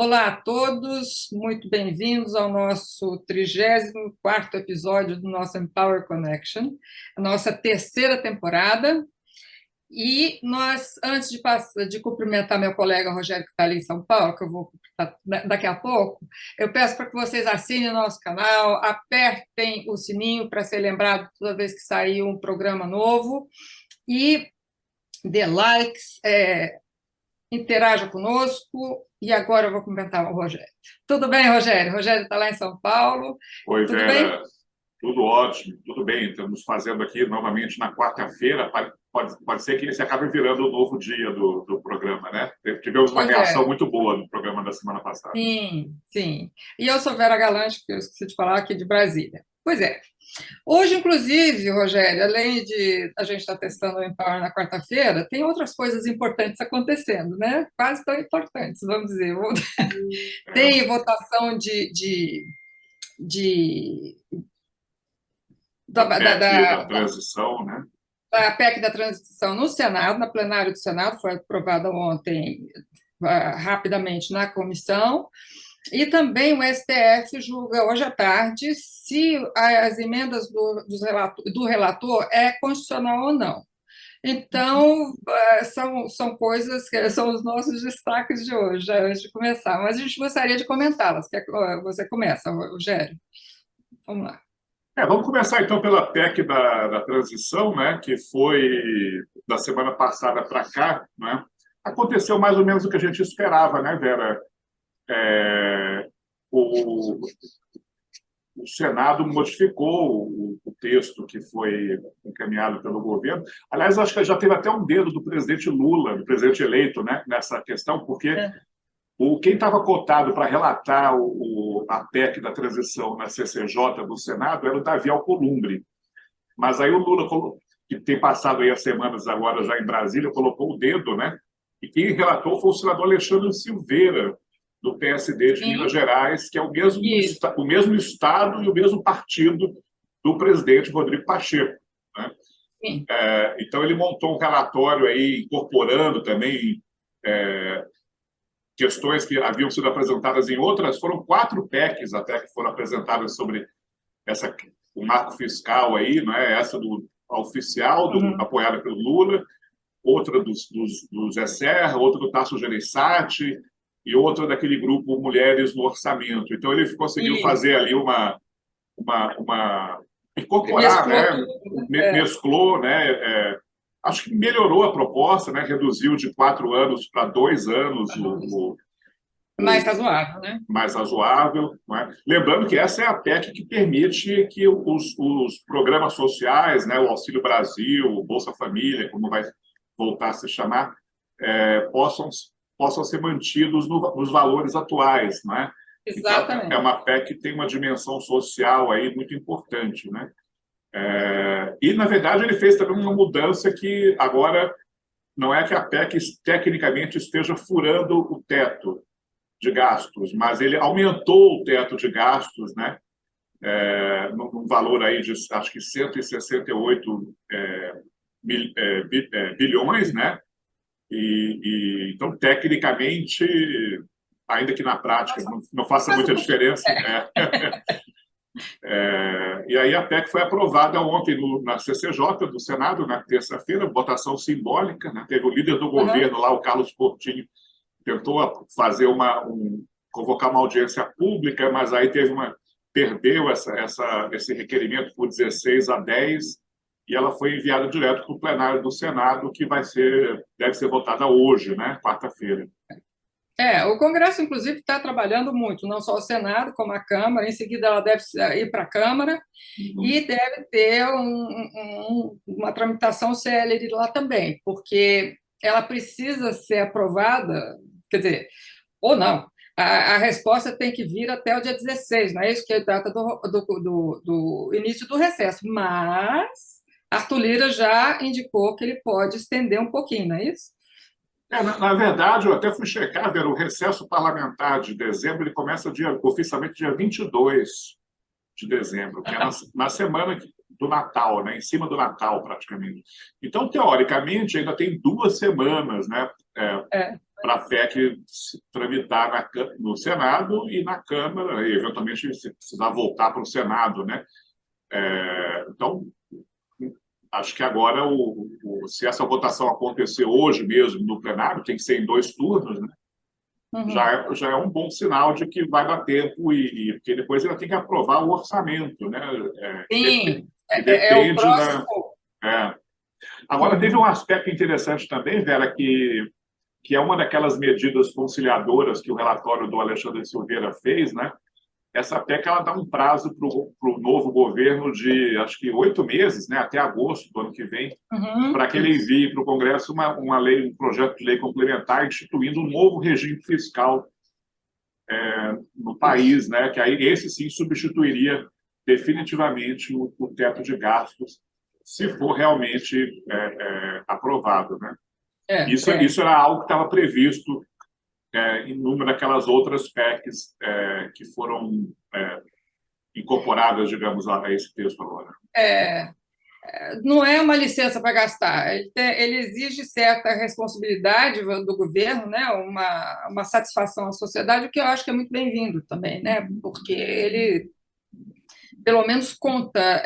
Olá a todos, muito bem-vindos ao nosso 34º episódio do nosso Empower Connection, a nossa terceira temporada. E nós, antes de cumprimentar meu colega Rogério, que está ali em São Paulo, que eu vou cumprimentar daqui a pouco, eu peço para que vocês assinem o nosso canal, apertem o sininho para ser lembrado toda vez que sair um programa novo e dê likes, interaja conosco. E agora eu vou cumprimentar o Rogério. Tudo bem, Rogério? Rogério está lá em São Paulo. Oi, Tudo bem? Vera, tudo ótimo, tudo bem. Estamos fazendo aqui novamente na quarta-feira. Pode ser que esse acabe virando o novo dia do programa, né? Tivemos uma Pois reação é, muito boa no programa da semana passada. sim, sim. E eu sou Vera Galante, que eu esqueci de falar, aqui de Brasília. Pois é. Hoje, inclusive, Rogério, além de a gente estar testando o Empower na quarta-feira, tem outras coisas importantes acontecendo, né? Quase tão importantes, vamos dizer. É, Tem votação de, a da, PEC da da, transição, né? a PEC da transição no Senado, na plenária do Senado, foi aprovada ontem rapidamente na comissão, e também o STF julga hoje à tarde se as emendas do relator é constitucional ou não. Então, são coisas que são os nossos destaques de hoje, já antes de começar, mas a gente gostaria de comentá-las. Quer que você começa, Rogério? Vamos lá. Vamos começar então pela PEC da transição, né? Que foi da semana passada para cá, né? Aconteceu mais ou menos o que a gente esperava, né, Vera? É, o, o Senado modificou o texto que foi encaminhado pelo governo. Aliás, acho que já teve até um dedo do presidente Lula, do presidente eleito, né, nessa questão, porque É. quem estava cotado para relatar a PEC da transição na CCJ do Senado era o Davi Alcolumbre. Mas aí o Lula, que tem passado aí as semanas agora já em Brasília, colocou o dedo, né? E quem relatou foi o senador Alexandre Silveira, do PSD de Minas Sim, Gerais, que é isso. o mesmo estado e o mesmo partido do presidente Rodrigo Pacheco, né? Sim. Então, ele montou um relatório aí, incorporando também questões que haviam sido apresentadas em outras. Foram 4 PECs até que foram apresentadas sobre o marco fiscal aí, não é? Essa do oficial, Uhum. apoiada pelo Lula, outra do Zé Serra, outra do Tasso Gereissati e outra daquele grupo Mulheres no Orçamento. Então, ele conseguiu Isso. fazer ali uma incorporar, Mesclou né? tudo, né? Mesclou, né? Acho que melhorou a proposta, né? Reduziu de 4 anos para 2 anos Mais o razoável, né? mais razoável. Não é? Lembrando que essa é a PEC que permite que os programas sociais, né, o Auxílio Brasil, o Bolsa Família, como vai voltar a se chamar, possam ser mantidos nos valores atuais. Não é? Então, é Exatamente. uma PEC que tem uma dimensão social aí muito importante. Né? E, na verdade, ele fez também uma mudança que agora não é que a PEC tecnicamente esteja furando o teto de gastos, mas ele aumentou o teto de gastos, né? Num valor aí de, acho que 168 bilhões, né? Então, tecnicamente, ainda que na prática não faça Passa um muita pouquinho. diferença, e aí a PEC foi aprovada ontem na CCJ do Senado, na terça-feira, votação simbólica, né? Teve o líder do Uhum. governo lá, o Carlos Portinho, tentou fazer convocar uma audiência pública, mas aí perdeu esse requerimento por 16-10 e ela foi enviada direto para o plenário do Senado, que deve ser votada hoje, né, quarta-feira. O Congresso, inclusive, está trabalhando muito, não só o Senado, como a Câmara. Em seguida, ela deve ir para a Câmara e deve ter uma tramitação célere lá também, porque ela precisa ser aprovada, quer dizer, ou não. A resposta tem que vir até o dia 16, não é isso que é a data do início do recesso. Mas Arthur Lira já indicou que ele pode estender um pouquinho, não é isso? Na verdade, eu até fui checar, o recesso parlamentar de dezembro ele começa oficialmente dia 22 de dezembro, que é na semana do Natal, né? Em cima do Natal, praticamente. Então, teoricamente, ainda tem 2 semanas, né? É. para a PEC se tramitar no Senado e na Câmara, e eventualmente se precisar voltar para o Senado, né? Então, acho que agora, se essa votação acontecer hoje mesmo no plenário, tem que ser em 2 turnos, né? Já é um bom sinal de que vai dar tempo, porque depois ela tem que aprovar o orçamento, né? Sim, Que é o depende da. próximo. É. Agora, teve um aspecto interessante também, Vera, que é uma daquelas medidas conciliadoras que o relatório do Alexandre Silveira fez, né? Essa PEC ela dá um prazo para o novo governo de, acho que 8 meses, né? Até agosto do ano que vem, para que ele Isso. envie para o Congresso uma lei, um projeto de lei complementar instituindo um novo regime fiscal no Isso. país, né? Que aí esse sim substituiria definitivamente o teto de gastos, se for realmente aprovado, né? Isso era algo que estava previsto em uma daquelas outras PECs que foram incorporadas, digamos, a esse texto agora. Não é uma licença para gastar, ele exige certa responsabilidade do governo, né? Uma satisfação à sociedade, o que eu acho que é muito bem-vindo também, né? Porque ele, pelo menos, conta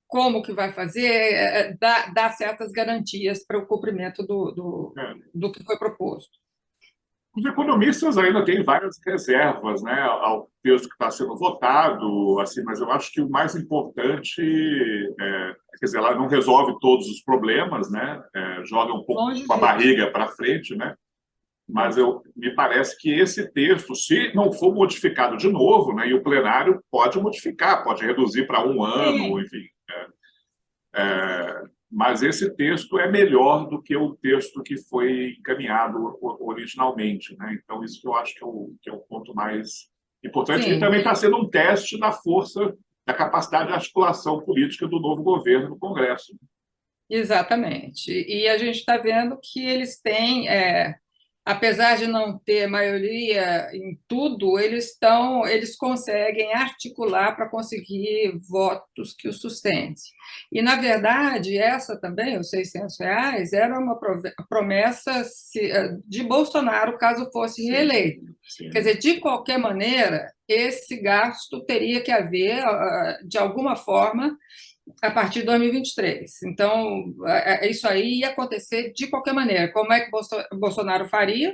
como que vai fazer, dá certas garantias para o cumprimento do que foi proposto. Os economistas ainda têm várias reservas, né, ao texto que está sendo votado, assim, mas eu acho que o mais importante, quer dizer, ela não resolve todos os problemas, né, joga um pouco Longe com a disso. barriga para frente, né, mas me parece que esse texto, se não for modificado de novo, né, e o plenário pode modificar, pode reduzir para 1 ano, Sim, enfim, mas esse texto é melhor do que o texto que foi encaminhado originalmente, né? Então, isso que eu acho que é o ponto mais importante. E sim. também está sendo um teste da força, da capacidade de articulação política do novo governo no Congresso. Exatamente. E a gente está vendo que eles têm, apesar de não ter maioria em tudo, eles conseguem articular para conseguir votos que o sustentem. E, na verdade, essa também, os R$ 600, era uma promessa de Bolsonaro caso fosse reeleito. Sim. Quer dizer, de qualquer maneira, esse gasto teria que haver, de alguma forma, a partir de 2023. Então, isso aí ia acontecer de qualquer maneira. Como é que Bolsonaro faria?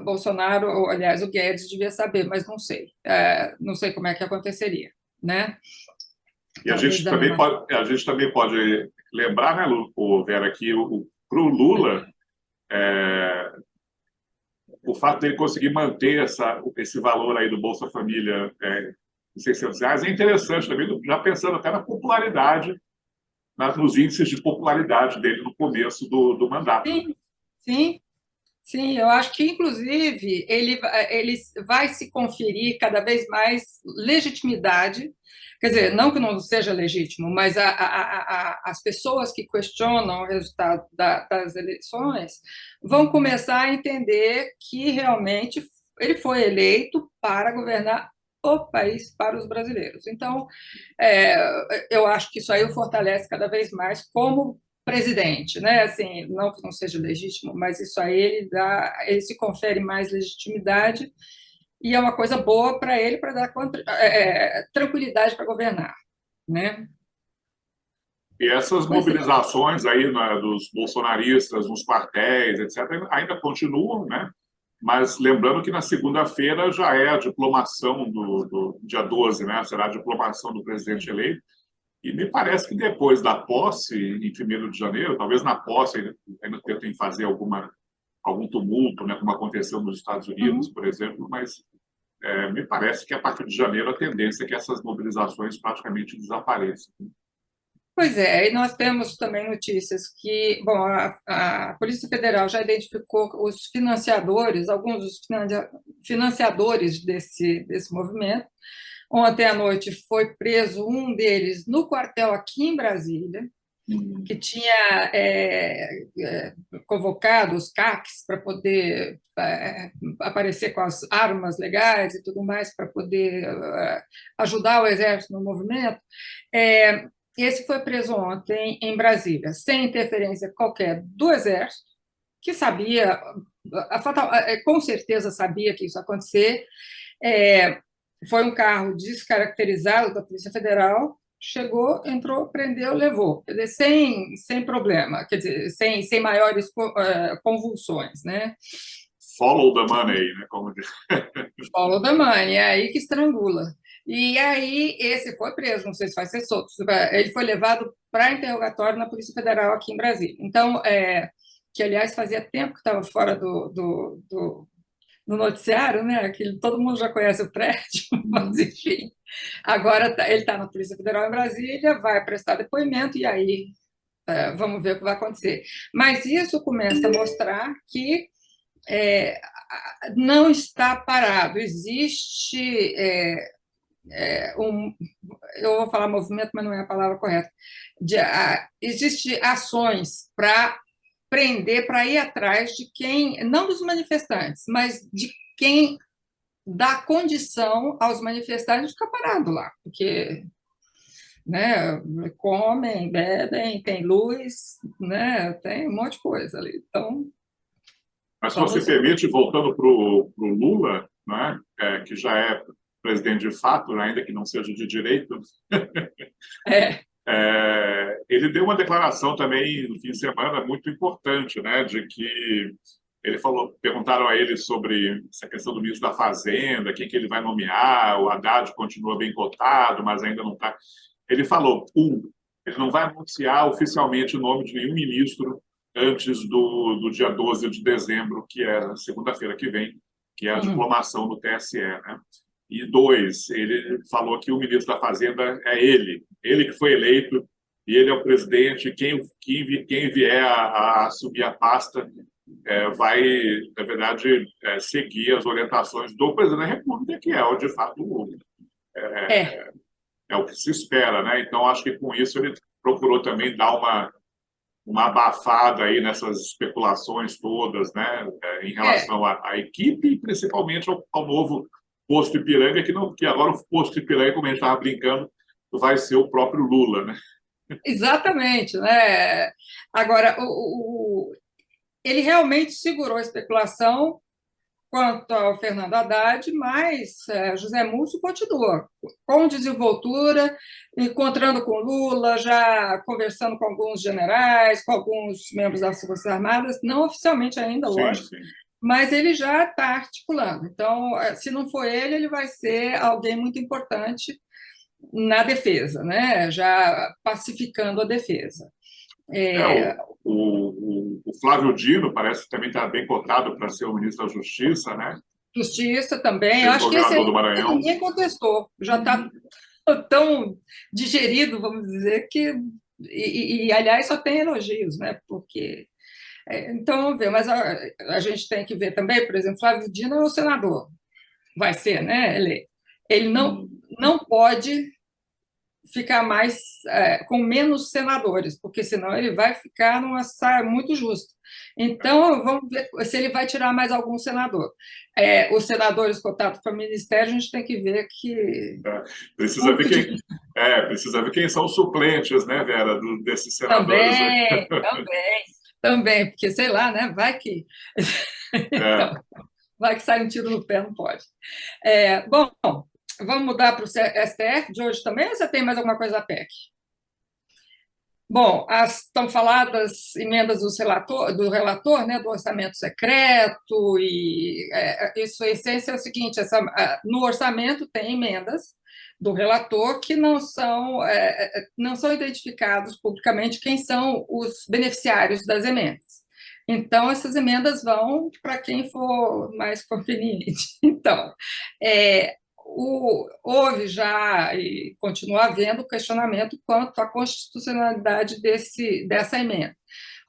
Bolsonaro, aliás, o Guedes devia saber, mas não sei. Não sei como é que aconteceria, né? E a Talvez gente da também mesma. pode lembrar, né, Vera, que para o Lula, o fato dele conseguir manter esse valor aí do Bolsa Família de R$ 600 é interessante também, já pensando até na popularidade, nos índices de popularidade dele no começo do mandato. Sim, sim. Sim, eu acho que, inclusive, ele vai se conferir cada vez mais legitimidade. Quer dizer, não que não seja legítimo, mas as pessoas que questionam o resultado das eleições vão começar a entender que realmente ele foi eleito para governar o país para os brasileiros. Então, eu acho que isso aí o fortalece cada vez mais como presidente, né? Assim, não que não seja legítimo, mas isso aí ele se confere mais legitimidade e é uma coisa boa para ele para dar tranquilidade para governar, né? E essas Pois é, mobilizações aí, né, dos bolsonaristas nos quartéis, etc., ainda continuam, né? Mas lembrando que na segunda-feira já é a diplomação do dia 12, né? Será a diplomação do presidente eleito. E me parece que depois da posse, em 1º de janeiro, talvez na posse ainda tentem fazer algum tumulto, né, como aconteceu nos Estados Unidos, uhum. por exemplo, mas me parece que a partir de janeiro a tendência é que essas mobilizações praticamente desapareçam. Pois é, e nós temos também notícias que, bom, a Polícia Federal já identificou os financiadores, alguns dos financiadores desse movimento. Ontem à noite foi preso um deles no quartel aqui em Brasília, que tinha convocado os CACs para poder aparecer com as armas legais e tudo mais, para poder ajudar o Exército no movimento. Esse foi preso ontem em Brasília, sem interferência qualquer do Exército, que sabia, com certeza sabia que isso ia acontecer. Foi um carro descaracterizado da Polícia Federal, chegou, entrou, prendeu, levou, quer dizer, sem problema, quer dizer, sem maiores convulsões, né? Follow the money, né? Como diz. Follow the money, é aí que estrangula. E aí, esse foi preso, não sei se vai ser solto. Ele foi levado para interrogatório na Polícia Federal aqui em Brasília. Então, que aliás fazia tempo que estava fora do noticiário, né? Que todo mundo já conhece o prédio, mas enfim. Agora ele está na Polícia Federal em Brasília, vai prestar depoimento e aí vamos ver o que vai acontecer. Mas isso começa a mostrar que não está parado. Existe eu vou falar movimento, mas não é a palavra correta. Existe ações para prender, para ir atrás de quem, não dos manifestantes, mas de quem dá condição aos manifestantes de ficar parado lá, porque, né, comem, bebem, tem luz, né, tem um monte de coisa ali. Então, mas se você permite, voltando para o Lula, né, que já é presidente de fato, ainda que não seja de direito, ele deu uma declaração também no fim de semana muito importante, né, de que ele falou, perguntaram a ele sobre essa questão do ministro da Fazenda, quem que ele vai nomear, o Haddad continua bem cotado, mas ainda não está. Ele falou, ele não vai anunciar oficialmente o nome de nenhum ministro antes do dia 12 de dezembro, que é segunda-feira que vem, que é a diplomação do TSE, né? E 2, ele falou que o ministro da Fazenda é ele que foi eleito, e ele é o presidente, quem vier a assumir a pasta vai, na verdade, seguir as orientações do presidente da República, que é o de fato o Lula. É o que se espera, né? Então, acho que com isso ele procurou também dar uma abafada aí nessas especulações todas, né? Em relação à equipe e principalmente ao novo posto Ipiranga, que agora o posto Ipiranga, como a gente estava brincando, vai ser o próprio Lula, né? Exatamente, né? Agora, ele realmente segurou a especulação quanto ao Fernando Haddad, mas José Múcio continua com desenvoltura, encontrando com Lula, já conversando com alguns generais, com alguns membros das Forças Armadas, não oficialmente ainda, lógico, sim. Mas ele já está articulando. Então, se não for ele vai ser alguém muito importante na defesa, né? Já pacificando a defesa. O Flávio Dino parece que também está bem cotado para ser o ministro da Justiça, né? Justiça também. Eu acho que esse aí do Maranhão. Ninguém contestou. Já está tão digerido, vamos dizer, que... E, aliás, só tem elogios, né? Porque... Então, vamos ver. Mas a gente tem que ver também, por exemplo, Flávio Dino é o senador. Vai ser, né? Ele não pode ficar mais com menos senadores, porque senão ele vai ficar numa saia muito justa. Então, vamos ver se ele vai tirar mais algum senador. Os senadores cotados para o ministério, a gente tem que ver que... Precisa ver quem são os suplentes, né, Vera, desses senadores. Também, porque, sei lá, né, vai que... Então, vai que sai um tiro no pé, não pode. Bom, vamos mudar para o STF de hoje também, ou você tem mais alguma coisa da PEC? Bom, as tão faladas emendas do relator, né, do orçamento secreto, e isso, a essência é o seguinte, no orçamento tem emendas do relator que não são identificados publicamente quem são os beneficiários das emendas. Então, essas emendas vão para quem for mais conveniente. Então, houve já e continua havendo questionamento quanto à constitucionalidade dessa emenda.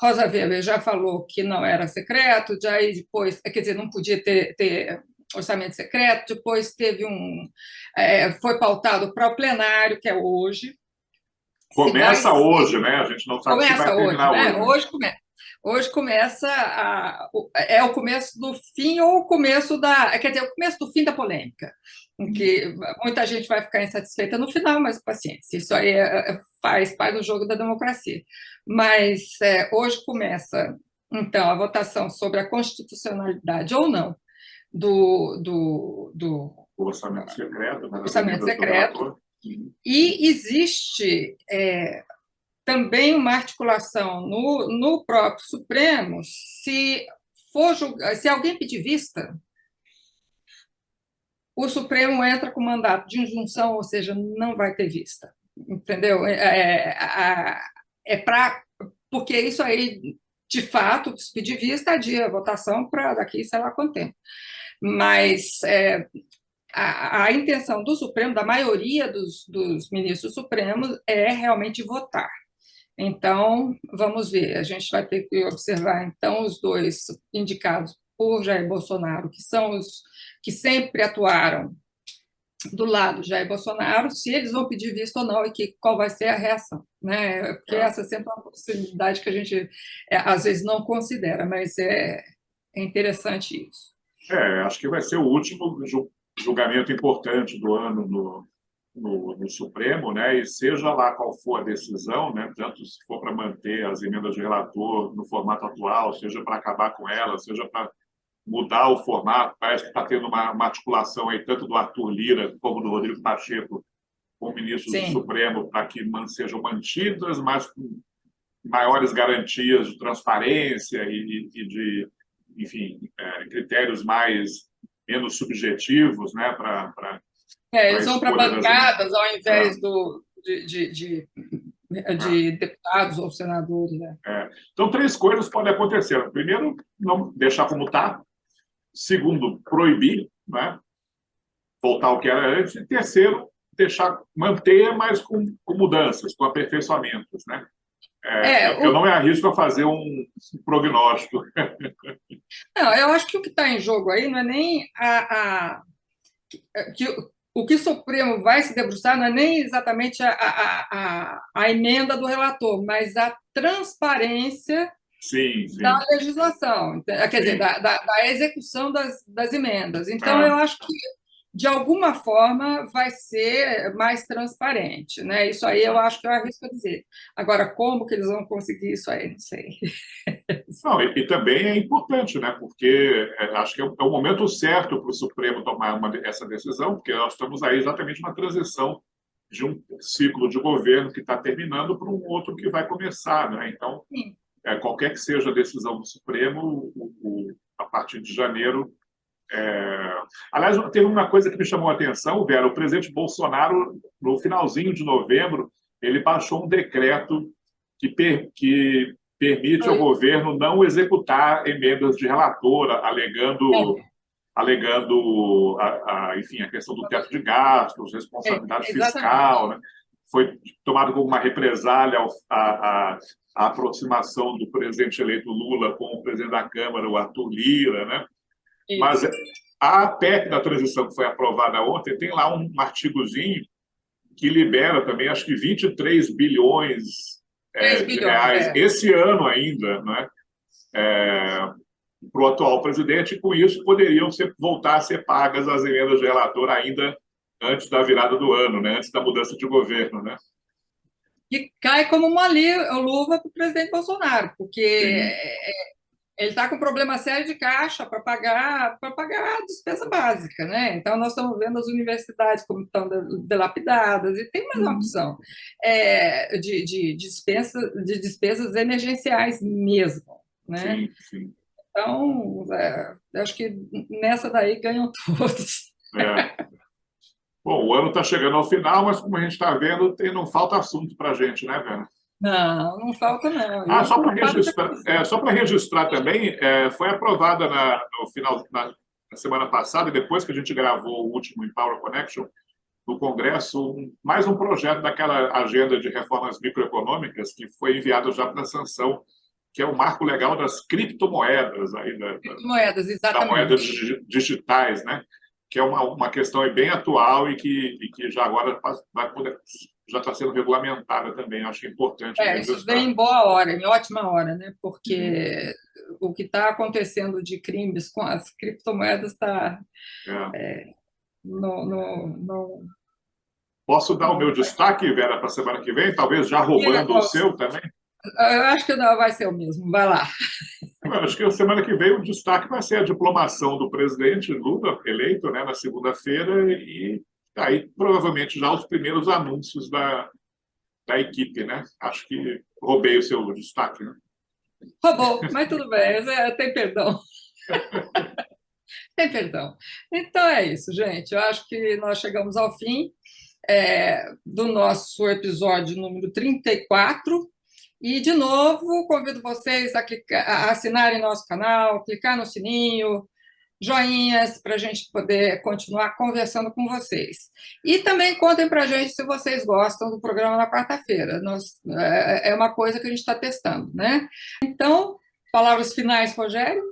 Rosa Weber já falou que não era secreto, já aí depois, quer dizer, não podia ter orçamento secreto, depois teve foi pautado para o plenário, que é hoje. Começa hoje, né? A gente não sabe se vai terminar hoje. Né? Hoje começa o começo do fim ou o começo quer dizer, o começo do fim da polêmica, em que muita gente vai ficar insatisfeita no final, mas paciência, isso aí faz parte do jogo da democracia. Mas hoje começa Então, a votação sobre a constitucionalidade ou não do O orçamento secreto, né, das orçamento emendas do secreto, relator. Uhum. e existe também uma articulação no próprio Supremo, se alguém pedir vista, o Supremo entra com mandato de injunção, ou seja, não vai ter vista, entendeu? Porque isso aí, de fato, se pedir vista, adia a votação para daqui, sei lá quanto tempo. Mas a intenção do Supremo, da maioria dos ministros supremos, é realmente votar. Então, vamos ver, a gente vai ter que observar, então, os dois indicados por Jair Bolsonaro, que são os que sempre atuaram do lado de Jair Bolsonaro, se eles vão pedir visto ou não e qual vai ser a reação, né? Porque essa é sempre uma possibilidade que a gente, às vezes, não considera, mas é interessante isso. Acho que vai ser o último julgamento importante do ano no Supremo, né? E seja lá qual for a decisão, né? Tanto se for para manter as emendas de relator no formato atual, seja para acabar com elas, seja para mudar o formato, parece que está tendo uma articulação aí tanto do Arthur Lira como do Rodrigo Pacheco com ministros do Supremo para que sejam mantidas, mas com maiores garantias de transparência e de, enfim, critérios menos subjetivos, né, para eles vão para bancadas ao invés de deputados ou senadores. Né? Então, 3 coisas podem acontecer. Primeiro, não deixar como está. Segundo, proibir, né? Voltar ao que era antes. E terceiro, manter, mas com mudanças, com aperfeiçoamentos. Né? Eu não me arrisco a fazer um prognóstico. Não, eu acho que o que está em jogo aí não é nem o que o Supremo vai se debruçar não é nem exatamente a emenda do relator, mas a transparência sim. da legislação, quer dizer, da execução das emendas. Então, eu acho que, de alguma forma, vai ser mais transparente. Né? Isso aí eu acho que eu arrisco a dizer. Agora, como que eles vão conseguir isso aí? Não sei. Não, e também é importante, né? Porque acho que é o momento certo para o Supremo tomar essa decisão, porque nós estamos aí exatamente na transição de um ciclo de governo que está terminando para um outro que vai começar. Né? Então, qualquer que seja a decisão do Supremo, a partir de janeiro. Aliás, teve uma coisa que me chamou a atenção, Vera. O presidente Bolsonaro, no finalzinho de novembro, ele baixou um decreto que permite ao governo não executar emendas de relator, alegando enfim, a questão do teto de gastos, responsabilidade fiscal. Né? Foi tomado como uma represália à aproximação do presidente eleito Lula com o presidente da Câmara, o Arthur Lira. Né? Mas a PEC da transição que foi aprovada ontem tem lá um artigozinho que libera também, acho que 23 bilhões de reais esse ano ainda, né? Para o atual presidente, e com isso poderiam voltar a ser pagas as emendas de relator ainda antes da virada do ano, né? Antes da mudança de governo. Né? Que cai como uma luva para o presidente Bolsonaro, porque ele está com um problema sério de caixa para pagar a despesa básica. Né? Então, nós estamos vendo as universidades como estão dilapidadas, e tem mais uma opção de despesas emergenciais mesmo. Né? Sim. Então, eu acho que nessa daí ganham todos. Bom, o ano está chegando ao final, mas como a gente está vendo, não falta assunto para a gente, né, Vera? Não falta, não. Só para registrar também, foi aprovada no final, na semana passada, e depois que a gente gravou o último Empower Connection, no Congresso, mais um projeto daquela agenda de reformas microeconômicas que foi enviado já para sanção, que é o marco legal das criptomoedas, criptomoedas, exatamente. Das moedas digitais, né? Que é uma questão bem atual e que já agora já está sendo regulamentada também. Acho importante. Isso vem em boa hora, em ótima hora, né? Porque o que está acontecendo de crimes com as criptomoedas está Posso dar o meu destaque, Vera, para a semana que vem? Talvez já roubando o seu também? Eu acho que não vai ser o mesmo. Vai lá. Acho que a semana que vem o destaque vai ser a diplomação do presidente Lula, eleito, né, na segunda-feira, e aí provavelmente já os primeiros anúncios da equipe, né? Acho que roubei o seu destaque, né? Roubou, mas tudo bem, tem perdão. Tem perdão. Então é isso, gente. Eu acho que nós chegamos ao fim do nosso episódio número 34. E, de novo, convido vocês a assinarem nosso canal, clicar no sininho, joinhas, para a gente poder continuar conversando com vocês. E também contem para a gente se vocês gostam do programa na quarta-feira. É uma coisa que a gente está testando, né? Então, palavras finais, Rogério?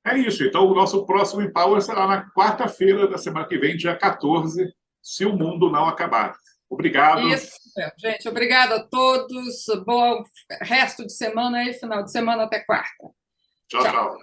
É isso. Então, o nosso próximo Empower será na quarta-feira da semana que vem, dia 14, se o mundo não acabar. Obrigado. Isso, gente. Obrigada a todos. Bom resto de semana e final de semana até quarta. Tchau, tchau.